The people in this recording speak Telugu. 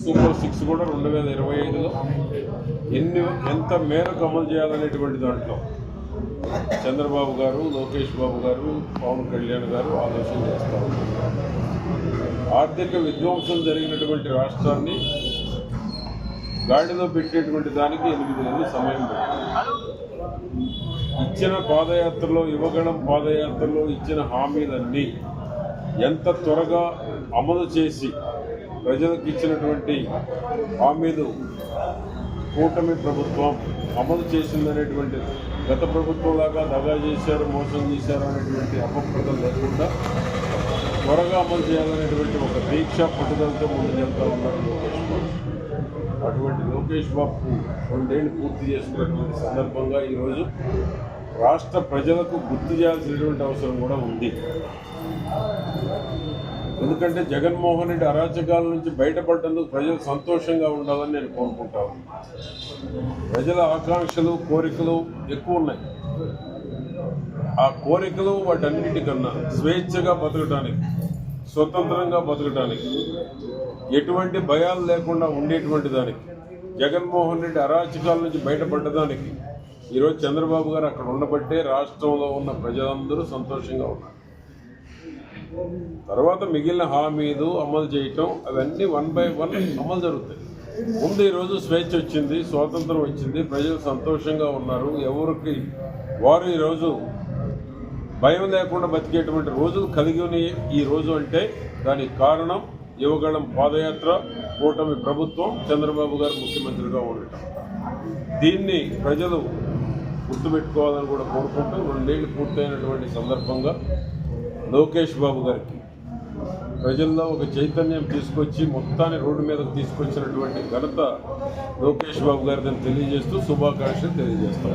సూపర్ 6 కూడా 2025లో ఎంత మేరకు అమలు చేయాలనేటువంటి దాంట్లో చంద్రబాబు గారు, లోకేష్ బాబు గారు, పవన్ కళ్యాణ్ గారు ఆలోచన చేస్తూ ఉన్నారు. ఆర్థిక విధ్వంసం జరిగినటువంటి రాష్ట్రాన్ని గాడిలో పెట్టేటువంటి దానికి 8 నెలలు సమయం పడుతుంది. ఇచ్చిన పాదయాత్రలో, యువగణం పాదయాత్రలో ఇచ్చిన హామీలన్నీ ఎంత త్వరగా అమలు చేసి ప్రజలకు ఇచ్చినటువంటి హామీలు కూటమి ప్రభుత్వం అమలు చేసిందనేటువంటి, గత ప్రభుత్వంలాగా దగా చేశారు, మోసం చేశారు అనేటువంటి అపప్రదం లేకుండా త్వరగా అమలు చేయాలనేటువంటి ఒక దీక్ష పట్టుదలతో ముందుకెళ్తా ఉన్నారు లోకేష్ బాబు. అటువంటి లోకేష్ బాబుకు 2 ఏళ్ళు పూర్తి చేసుకున్నటువంటి సందర్భంగా ఈరోజు రాష్ట్ర ప్రజలకు గుర్తు చేయాల్సినటువంటి అవసరం కూడా ఉంది. ఎందుకంటే జగన్మోహన్ రెడ్డి అరాచకాల నుంచి బయటపడేందుకు ప్రజలు సంతోషంగా ఉండాలని నేను కోరుకుంటాను. ప్రజల ఆకాంక్షలు, కోరికలు ఎక్కువ ఉన్నాయి. ఆ కోరికలు వాటన్నిటికన్నా స్వేచ్ఛగా బతకడానికి, స్వతంత్రంగా బతకడానికి, ఎటువంటి భయాలు లేకుండా ఉండేటువంటి దానికి, జగన్మోహన్ రెడ్డి అరాచకాల నుంచి బయటపడ్డదానికి ఈరోజు చంద్రబాబు గారు అక్కడ ఉండబట్టే రాష్ట్రంలో ఉన్న ప్రజలందరూ సంతోషంగా ఉన్నారు. తర్వాత మిగిలిన హామీలు అమలు చేయటం అవన్నీ 1 by 1 అమలు జరుగుతాయి. ముందు ఈరోజు స్వేచ్ఛ వచ్చింది, స్వాతంత్రం వచ్చింది, ప్రజలు సంతోషంగా ఉన్నారు. ఎవరికి వారు ఈరోజు భయం లేకుండా బతికేటువంటి రోజులు కలిగి ఈ రోజు అంటే దానికి కారణం యువగళం పాదయాత్ర, కూటమి ప్రభుత్వం, చంద్రబాబు గారు ముఖ్యమంత్రిగా ఉండటం. దీన్ని ప్రజలు గుర్తుపెట్టుకోవాలని కూడా కోరుకుంటూ 2 ఏళ్ళు పూర్తయినటువంటి సందర్భంగా లోకేష్ బాబు గారికి ప్రజల్లో ఒక చైతన్యం తీసుకొచ్చి మొత్తాన్ని రోడ్డు మీదకు తీసుకొచ్చినటువంటి ఘనత లోకేష్ బాబు గారిని తెలియజేస్తూ శుభాకాంక్షలు తెలియజేస్తాం.